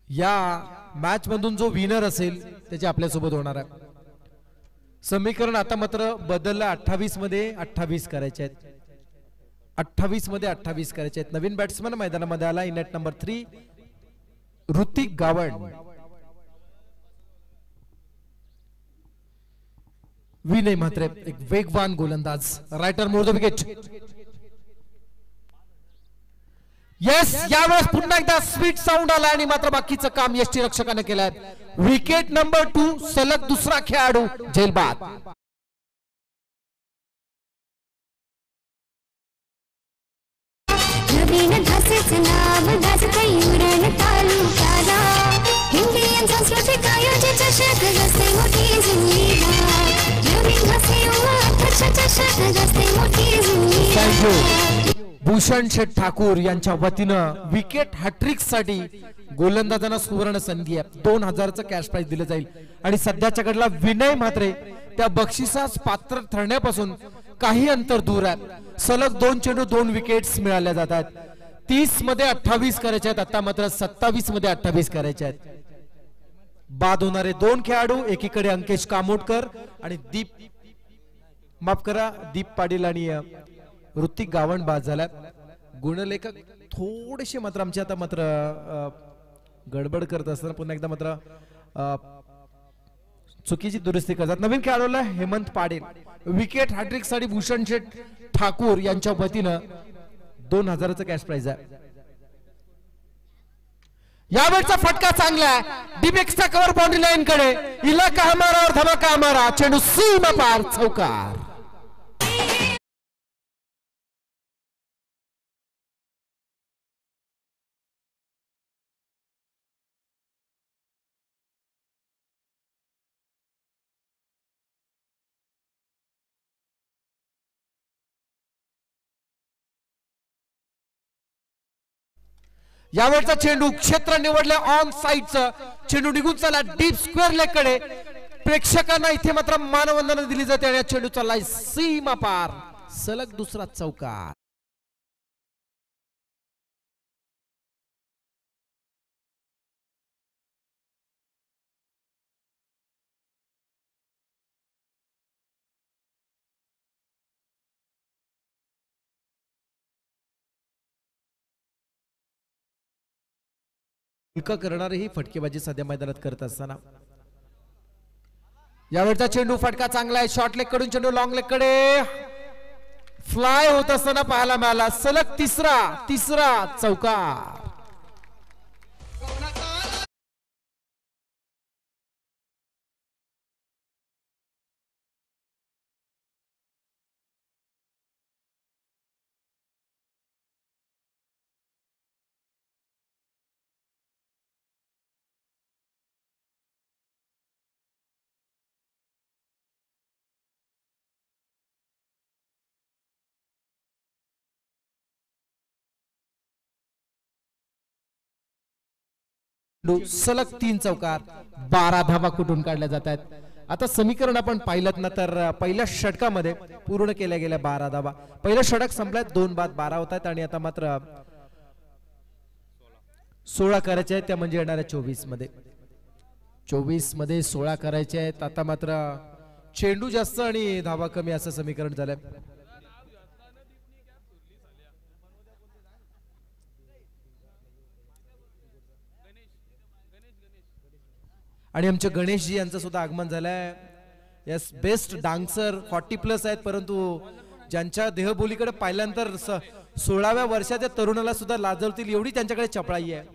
या मॅच मधून जो विनर असेल त्याचे आपल्या सोबत होणार आहे. समीकरण आता मात्र बदललं. 28 मध्ये 28 करायचे आहेत. 28 मध्ये 28 करायचे आहेत. नवीन बॅट्समन मैदानामध्ये आला नेट नंबर 3 ऋतिक गावंड. विनय म्हात्रे एक वेगवान गोलंदाज. Writer more the wicket. Yes, यावेळेस पुन्हा एकदा स्वीट साऊंड आला आणि मात्र बाकीचं काम यष्टी रक्षकाने केलंय. विकेट नंबर 2 सलग दुसरा खेळाडू झेलबाद. नवीन घासेचं नाव गाजत उरण तालुक्याला. हिंदी सांस्कृतिक आयोजित चषक रस्ते मोठी जुनीदार. नवीन घासे चषक रस्ते मोठी जुनीदार. भूषण शेठ ठाकूर यांच्या वतीनं विकेट हॅट्रिक साठी गोलंदाजांना सुवर्ण संधी आहे. 2000चं कॅश प्राइज दिलं जाईल. आणि सध्याच्या घडला विनय म्हात्रे त्या बक्षिसास पात्र ठरण्यापासून काही अंतर दूर आहे. सलग 2 चेंडू 2 विकेट्स मिळाल्या जातात. 30 मध्ये 28 करायचे आहेत. आता मात्र 27 मध्ये 28 करायचे आहेत. बाद होणारे 2 खेळाडू, एकीकडे अंकेश कामोडकर आणि दीप पाटील आणि ऋतिक गावंड बाद झाला. गुणलेखक थोडेसे मात्र आमचे आता मात्र गडबड करत असताना पुन्हा एकदा मात्र चुकीची दुरुस्ती करतात. नवीन खेळाडूला हेमंत पाटील. विकेट हॅट्रिक साठी भूषण शेठ ठाकूर यांच्या वतीनं 2000चं कॅश प्राइज आहे. यावेळचा फटका चांगला आहे. डीबेक्सचा कव्हर बाउंड्री लाईन कडे. इलाका हमारा और धमाका हमारा. चेंडू सीमा पार चौकार. यावेळचा चेंडू क्षेत्र निवडल्या ऑन साइडचं. चेंडू निघून चला डीप स्क्वेअर लेग कडे. प्रेक्षकांना इथे मात्र मानवंदना दिली जाते आणि चेंडू चाललाय सीमा पार. सलग दुसरा चौकार. हलका करणारी ही फटकेबाजी सध्या मैदानात करत असताना यावेळचा चेंडू फटका चांगला आहे. शॉर्ट लेग कडून चेंडू लॉंग लेग कडे फ्लाय होत असताना पाहायला मिळाला. सलग तिसरा चौकार. सलग 3 चौकार 12 धावा कुठून काढल्या जात आहेत. आता समीकरण आपण पाहिलं ना तर पहिल्या षटकामध्ये पूर्ण केल्या गेल्या 12 धावा. पहिलं षटक संपल्यात 2 बाद 12 होत आहेत आणि आता मात्र 16 करायचे आहेत. त्या म्हणजे येणाऱ्या 24 मध्ये 16 करायचे आहेत. आता मात्र चेंडू जास्त आणि धावा कमी असं समीकरण झालंय. आणि आमचे गणेशजी यांचं सुद्धा आगमन झालंय. यस, बेस्ट डान्सर 40+ आहेत, परंतु ज्यांच्या देहबोलीकडे पाहिल्यानंतर 16व्या वर्षाच्या तरुणाला सुद्धा लाजवतील एवढी त्यांच्याकडे चपळाई आहे.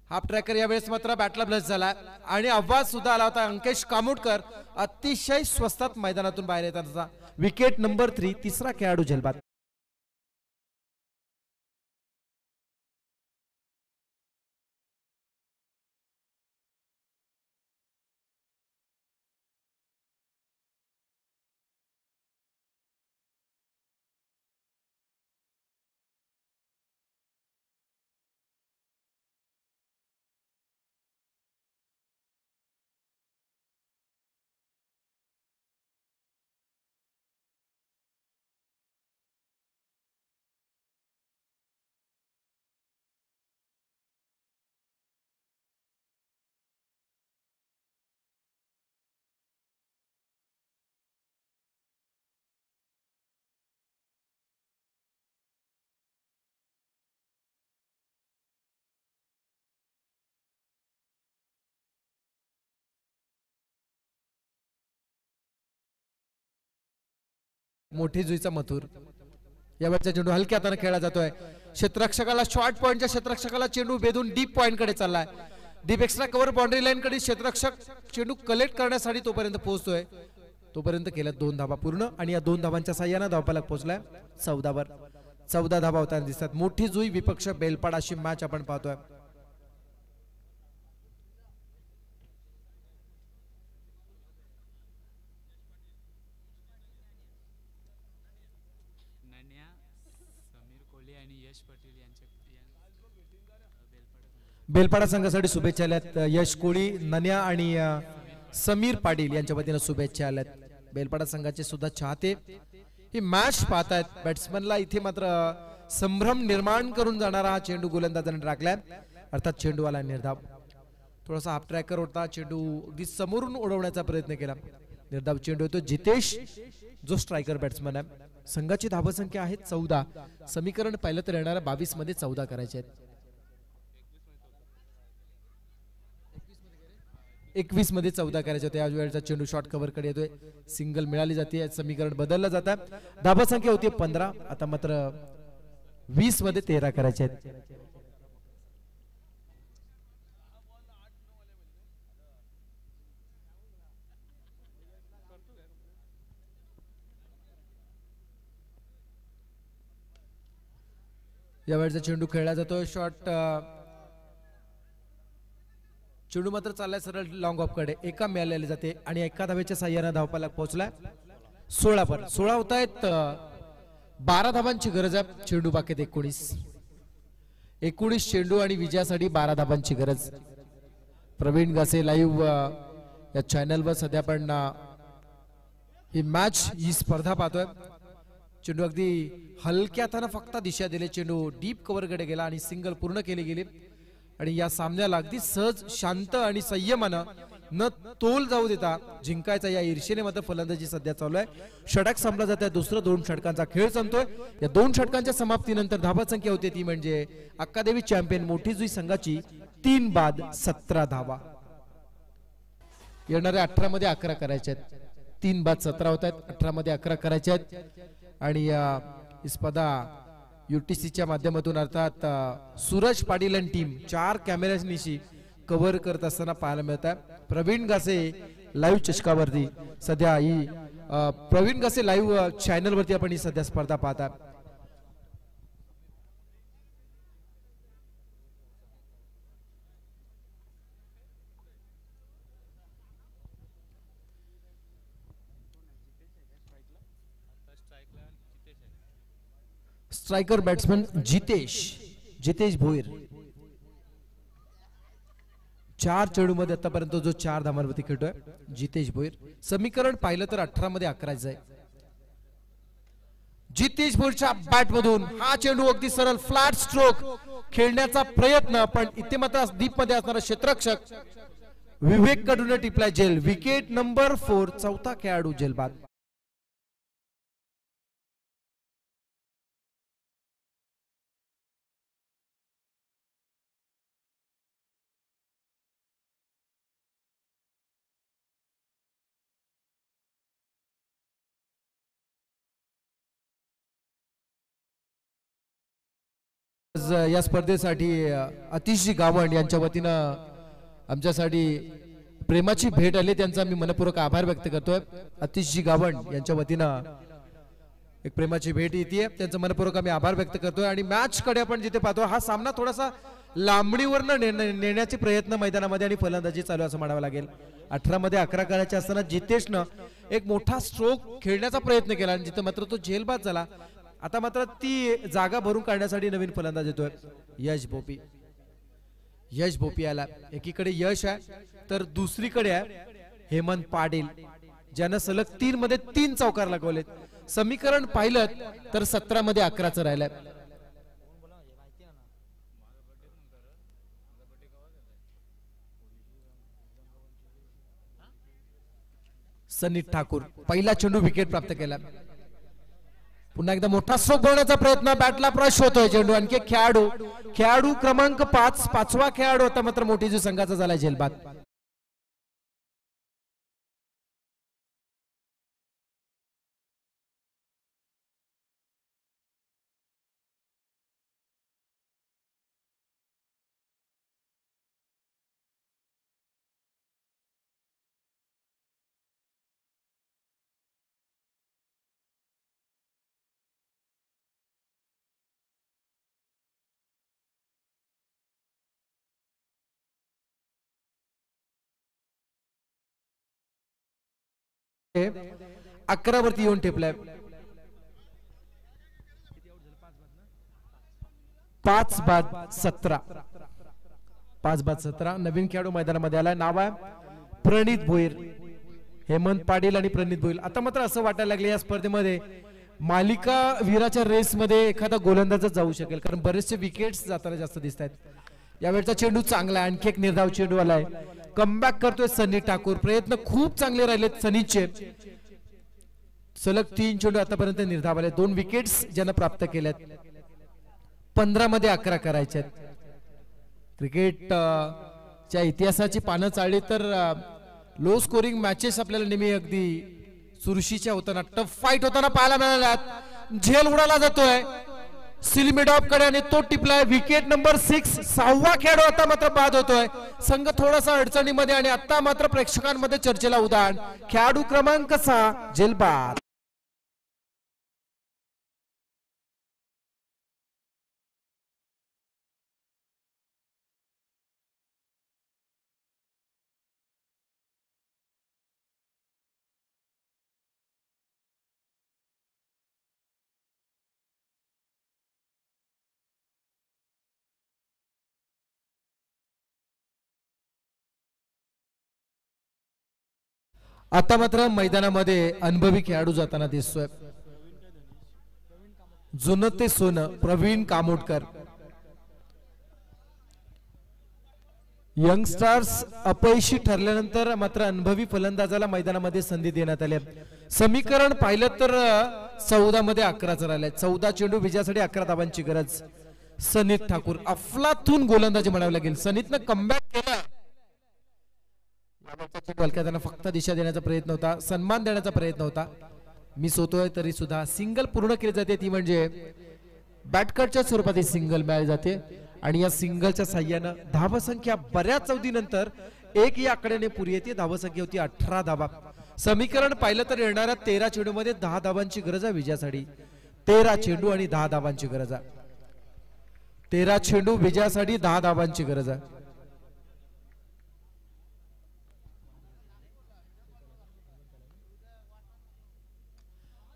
हाफ ट्रॅकर यावेळेस मात्र बॅटला ब्लश झाला आणि आवाज सुद्धा आला होता. अंकेश कामोटकर अतिशय स्वस्तात मैदानातून बाहेर येतात. विकेट नंबर 3, तिसरा खेळाडू झेलबाद. मोठी जुईचा मथुर यावरचा चेंडू हलक्या हाताने खेळला जातोय. क्षेत्ररक्षकाला शॉर्ट पॉइंटच्या क्षेत्ररक्षकाला चेंडू भेदून डीप पॉइंट कडे चाललाय. Deep extra cover boundary line कडे क्षेत्ररक्षक चेंडू कलेक्ट करण्यासाठी तोपर्यंत पोहोचतोय. तोपर्यंत केल्या 2 धावा पूर्ण आणि या 2 धावांच्या साह्याने धावफलक पोहोचलाय 14 वर. 14 धावा होताना दिसतात. मोठी जुई विपक्ष बेलपाड अशी मॅच आपण पाहतोय. बेलपाडा संघासाठी शुभेच्छा आल्यात. यश कोळी, नन्या आणि समीर पाटील यांच्या वतीने शुभेच्छा आल्यात. बेलपाडा संघाचे सुद्धा चाहते ही मॅच पाहतायत. बॅट्समनला इथे मात्र संभ्रम निर्माण करून जाणारा हा चेंडू गोलंदाजाने राखलाय, अर्थात चेंडूवाला निर्धाव. थोडासा हाफ ट्रॅकर होता, चेंडू अगदी समोरून उडवण्याचा प्रयत्न केला. निर्धाव चेंडू येतो. जितेश जो स्ट्रायकर बॅट्समन आहे. संघाची धावसंख्या आहे 14. समीकरण पाहिलं तर येणाऱ्या 22 मध्ये 14 करायचे आहेत. 21 मध्ये 14 करायचे होते. आज वेळेचा चेंडू शॉर्ट कव्हर कडे येतोय. सिंगल मिळाली जाते. समीकरण बदललं जातं. धावा संख्या होती 15, आता मात्र 20 मध्ये 13 करायचे आहेत. यावेळेचा चेंडू खेळला जातोय. शॉर्ट चेंडू मात्र चाललाय सरळ लॉंग ऑफ कडे. एका मिळालेली जाते आणि एका धावेच्या साह्याने धावफलक पोहोचलाय 16 पर. 16 होत आहेत. 12 धावांची गरज आहे. चेंडू बाकी 19 चेंडू आणि विजयासाठी 12 धावांची गरज. प्रवीण गासे लाईव्ह या चॅनलवर सध्या आपण ही मॅच ही स्पर्धा पाहतोय. चेंडू अगदी हलक्या हाताने फक्त दिशा दिली. चेंडू डीप कव्हर कडे गेला आणि सिंगल पूर्ण केली गेली आणि या सामन्याला अगदी सहज, शांत आणि संयमानं न तोल जाऊ देता जिंकायचा या ईर्षेने मात्र फलंदाजी सध्या चालू आहे. षटक संपला जात आहे. दुसरं 2 षटकांचा खेळ संपतोय. या 2 षटकांच्या समाप्तीनंतर धावा संख्या होते ती म्हणजे अक्कादेवी चॅम्पियन मोठी जुई संघाची 3 बाद 17 धावा. येणाऱ्या 18 मध्ये 11 करायचे आहेत. 3 बाद 17 होत आहेत. 18 मध्ये 11 करायचे आहेत. आणि ही स्पर्धा UTCच्या माध्यमातून अर्थात सूरज पाटील आणि टीम 4 कॅमेऱ्यानिशी कव्हर करत असताना पाहायला मिळत आहे. प्रवीण गासे लाईव्ह चषकावरती सध्या ही प्रवीण गासे लाईव्ह चॅनल वरती आपण ही सध्या स्पर्धा पाहता. स्ट्रायकर बॅट्समन जितेश भोईर 4 चेंडू मध्ये आतापर्यंत जो 4 धावांवरती खेळतोय जितेश भोईर. समीकरण पाहिलं तर 18 मध्ये 11 आहे. जितेश भोईरच्या बॅट मधून हा चेंडू अगदी सरळ फ्लॅट स्ट्रोक खेळण्याचा प्रयत्न, पण इथे मात्र डीप मध्ये असणारा क्षेत्ररक्षक विवेक कडून टिपलाय जेल. Wicket number 4. चौथा खेळाडू जेलबाद. या स्पर्धेसाठी अतिशजी गावंड यांच्या वतीनं आमच्यासाठी प्रेमाची भेट आली, त्यांचा मी मनपूर्वक आभार व्यक्त करतोय. अतिशजी गावंड यांच्या वतीनं एक प्रेमाची भेट येते, त्यांचा मनपूर्वक आम्ही आभार व्यक्त करतोय. आणि मॅच कडे आपण जिथे पाहतो हा सामना थोडासा लांबणीवर नेण्याचे प्रयत्न मैदानामध्ये आणि फलंदाजी चालू असं म्हणावं लागेल. 18 मध्ये 11 करायचे असताना जितेशनं एक मोठा स्ट्रोक खेळण्याचा प्रयत्न केला आणि जिथे मात्र तो झेलबाद झाला. आता मात्र ती जागा भरून काढण्यासाठी नवीन फलंदाज येतोय यश भोपी आला. एकीकडे यश आहे तर दुसरीकडे आहे हेमंत पाटील, ज्यानं सलग 3 मध्ये 3 चौकार लागवलेत. समीकरण पाहिलं तर 17 मध्ये 11च राहिलंय. सनी ठाकूर पहिला चेंडू विकेट प्राप्त केला. पुन्हा एकदा मोठा स्ट्रोक बनवण्याचा प्रयत्न, बॅटला प्रश होतोय चेंडू. आणखी खेळाडू क्रमांक 5, 5वा खेळाडू होता मात्र मोठी जो संघाचा झाला झेलबाद. अकरावरती येऊन टेपलाय. 5 बाद 17. 5 बाद 17. नवीन खेळाडू मैदानामध्ये आलाय. नाव आहे प्रणित भोईर. हेमंत पाटील आणि प्रणित भोईर. आता मात्र असं वाटायला लागले या स्पर्धेमध्ये मालिका वीराच्या रेस मध्ये एखादा गोलंदाज जाऊ शकेल, कारण बरेचसे विकेट्स जाताना जास्त दिसत आहेत. यावेळचा चेंडू चांगला आहे. आणखी एक निर्धाव चेंडू आलाय. कमबॅक करतोय सनी ठाकूर. प्रयत्न खूप चांगले राहिलेत सनीचे. सलग 3 चेंडू आतापर्यंत निर्धाव आले. 2 विकेट्स ज्यानं प्राप्त केल्यात. 15 मध्ये 11 करायचे आहेत. क्रिकेट च्या इतिहासाची पानं चाळली तर लो स्कोरिंग मॅचेस आपल्याला नेहमी अगदी चुरशीच्या होताना, टफ फाईट होताना पाहायला मिळाल्यात. झेल उडाला जातोय सिलमिडॉप कडे आणि तो टिपलाय. Wicket number 6. 6वा खेळाडू आता मात्र बाद होतोय. संघ थोडासा अडचणीमध्ये आणि आता मात्र प्रेक्षकांमध्ये चर्चेला उदाहरण. खेळाडू क्रमांक 6 जेलबाद. आता मात्र मैदानामध्ये अनुभवी खेळाडू जाताना दिसतोय. जुनं ते सोनं प्रवीण कामोडकर. यंगस्टार्स अपयशी ठरल्यानंतर मात्र अनुभवी फलंदाजाला मैदानामध्ये संधी देण्यात आली. समीकरण पाहिलं तर 14 मध्ये 11 राहिले. 14 चेंडू विजयासाठी 11 धावांची गरज. सनीत ठाकूर अफलातून गोलंदाजी म्हणावी लागेल. सनीतनं कमबॅक केला. त्यांना फक्त दिशा देण्याचा प्रयत्न होता, सन्मान देण्याचा प्रयत्न होता. मिस होतोय तरी सुद्धा सिंगल पूर्ण केली जाते, ती म्हणजे बॅटकटच्या स्वरूपात ही सिंगल मिळाली जाते. आणि या सिंगलच्या साह्यानं धावसंख्या बऱ्याच अवधीनंतर एक या आकड्याने पुरी येते. धावसंख्या होती 18 धावा. समीकरण पाहिलं तर येणाऱ्या 13 चेंडू मध्ये 10 धावांची गरज आहे विजयासाठी. 13 चेंडू आणि 10 धावांची गरज आहे. 13 चेंडू विजयासाठी 10 धावांची गरज आहे.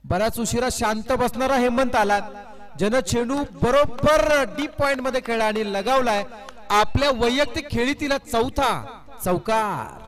बऱ्याच उशिरा शांत बसणारा हेमंत आला, ज्यानं चेंडू बरोबर डीप पॉइंट मध्ये खेळला आणि लगावलाय. आपल्या वैयक्तिक खेळीतील चौथा चौकार.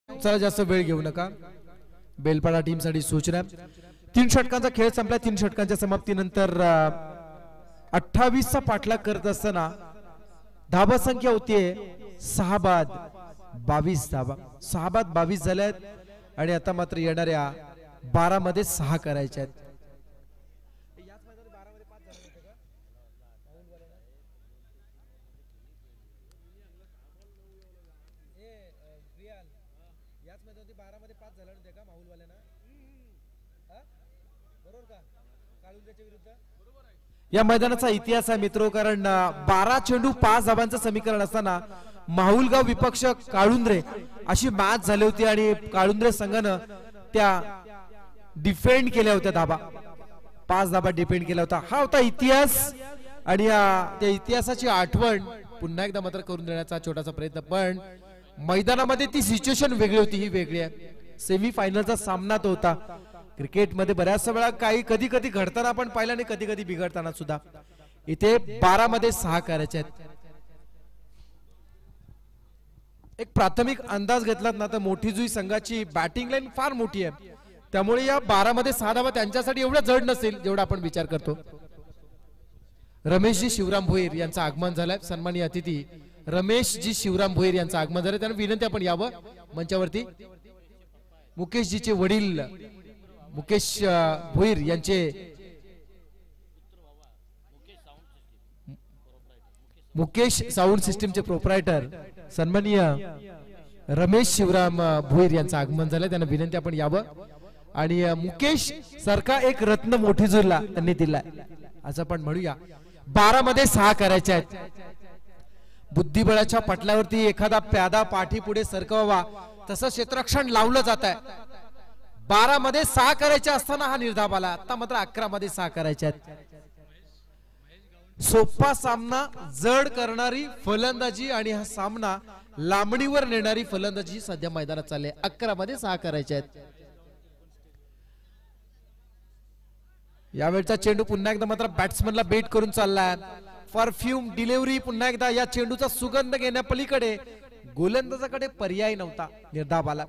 चला जास्त वेळ घेऊ नका. बेलपाडा टीम साठी सूचना. 3 षटकांचा खेळ संपला. 3 षटकांच्या समाप्तीनंतर 28 चा पाठलाग करत असताना धावा संख्या होतीये 6 बाद 22 धावा. 6 बाद 22 झाल्यात आणि आता मात्र येणाऱ्या 12 मध्ये 6 करायच्या आहेत. या मैदानाचा इतिहास आहे मित्रो, कारण 12 चेंडू 5 धावांचं समीकरण असताना माहुलगाव विपक्ष काळुंद्रे अशी मॅच झाली होती आणि काळुंद्रे संघानं त्या डिफेंड केल्या होत्या धाबा. 5 धाबा डिफेंड केला होता. हा होता इतिहास आणि त्या इतिहासाची आठवण पुन्हा एकदा मात्र करून देण्याचा छोटासा प्रयत्न. पण मैदानामध्ये ती सिच्युएशन वेगळी होती. ही वेगळी आहे. सेमी फायनलचा सामना तो होता. क्रिकेटमध्ये बऱ्याच वेळा काही कधी कधी घडताना आपण पाहिलं आणि कधी कधी बिघडताना सुद्धा. इथे 12 मध्ये 6 करायचे आहेत. एक प्राथमिक अंदाज घेतलात ना तर मोठी जुई संघाची बॅटिंग लाईन फार मोठी आहे, त्यामुळे या 12 मध्ये 6 धावा त्यांच्यासाठी एवढं जड नसेल जेवढा आपण विचार करतो. रमेशजी शिवराम भोईर यांचं आगमन झालंय. सन्माननीय अतिथी रमेशजी शिवराम भोईर यांचं आगमन झालंय. त्यांना विनंती आपण यावं मंचावरती. मुकेशजीचे वडील मुकेश भोईर यांचे मुकेश साऊंड सिस्टीमचे प्रोप्रायटर सन्माननीय रमेश शिवराम भोईर यांचं आगमन झालंय. त्यांना विनंती आपण यावं. आणि मुकेश सारखा एक रत्न मोठी जुरला त्यांनी दिलाय असं आपण म्हणूया. 12 मध्ये 6 करायचे आहेत. बुद्धिबळाच्या पटलावरती एखादा प्यादा पाठी पुढे सरकवावा तसं क्षेत्ररक्षण लावलं जात आहे. 12 मध्ये 6 करायचे असताना हा निर्धाव आला. आता मात्र 11 मध्ये 6 करायचे आहेत. सोपा सामना जड करणारी फलंदाजी आणि हा सामना लांबणीवर नेणारी फलंदाजी सध्या मैदानात चालली आहे. 11 मध्ये 6 करायचे आहेत. यावेळचा चेंडू पुन्हा एकदा मात्र बॅट्समनला बेट करून चाललाय. परफ्यूम डिलिव्हरी पुन्हा एकदा. या चेंडूचा सुगंध घेण्यापलीकडे गोलंदाजाकडे पर्याय नव्हता. निर्धाव आला.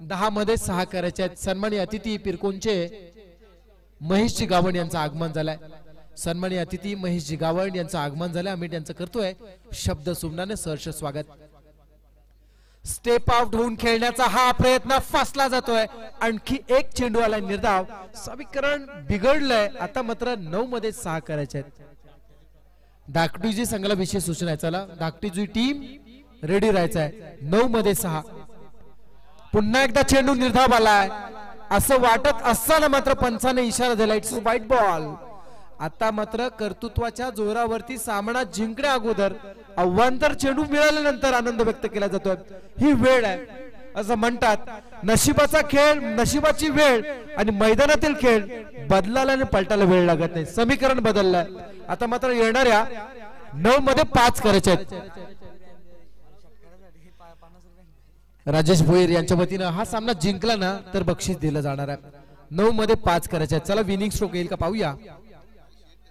10 मध्ये 6 करायचे आहेत. सन्माननीय अतिथी पिरकोनचे महेशजी गावण यांचं आगमन झालंय. सन्माननीय अतिथी महेशजी गावण यांचं आगमन झालंय. आम्ही त्यांचं करतोय शब्द सुमनाने सहर्ष स्वागत. स्टेप आउट होऊन खेळण्याचा हा प्रयत्न फसला जातोय. आणखी एक चेंडू आलाय निर्धाव. समीकरण बिघडलंय. आता मात्र 9 मध्ये 6 करायचे आहेत. धाकटीजी संघाला विशेष सूचना आहे. चला धाकटीजी टीम रेडी राहायचं आहे. 9 मध्ये 6. पुन्हा एकदा चेंडू निर्धाव आलाय. असं वाटत असताना मात्र पंचाने इशारा दिला इट्स व्हाईट बॉल. आता मात्र कर्तृत्वाच्या जोरावरती सामना जिंकण्या अगोदर अवांतर चेंडू मिळाल्यानंतर आनंद व्यक्त केला जातोय. ही वेळ आहे असं म्हणतात. नशिबाचा खेळ, नशिबाची वेळ आणि मैदानातील खेळ बदलायला आणि पलटायला वेळ लागत नाही. समीकरण बदललंय. आता मात्र येणाऱ्या 9 मध्ये 5 करायचे आहेत. राजेश भोईर यांच्या वतीनं हा सामना जिंकला ना तर बक्षीस दिलं जाणार आहे. 9 मध्ये 5 करायचे आहेत. चला विनिंग स्ट्रोक येईल का पाहूया.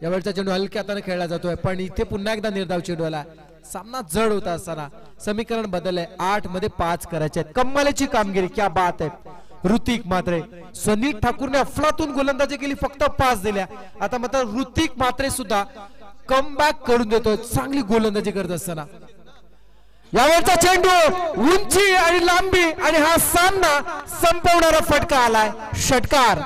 यावेळचा चेंडू हलक्या हाताने खेळला जातोय पण इथे पुन्हा एकदा निर्धाव चेंडू आला. सामना जड होता असताना समीकरण बदललंय. 8 मध्ये 5 करायचे आहेत. कमालीची कामगिरी, क्या बात आहे. ऋतिक म्हात्रे, सुनील ठाकूरने अफलातून गोलंदाजी केली, फक्त 5 दिल्या. आता मात्र ऋतिक म्हात्रे सुद्धा कमबॅक करून देतोय चांगली गोलंदाजी करत असताना. यावेळचा चेंडू उंची आणि लांबी आणि हा सामना संपवणारा फटका आलाय. षटकार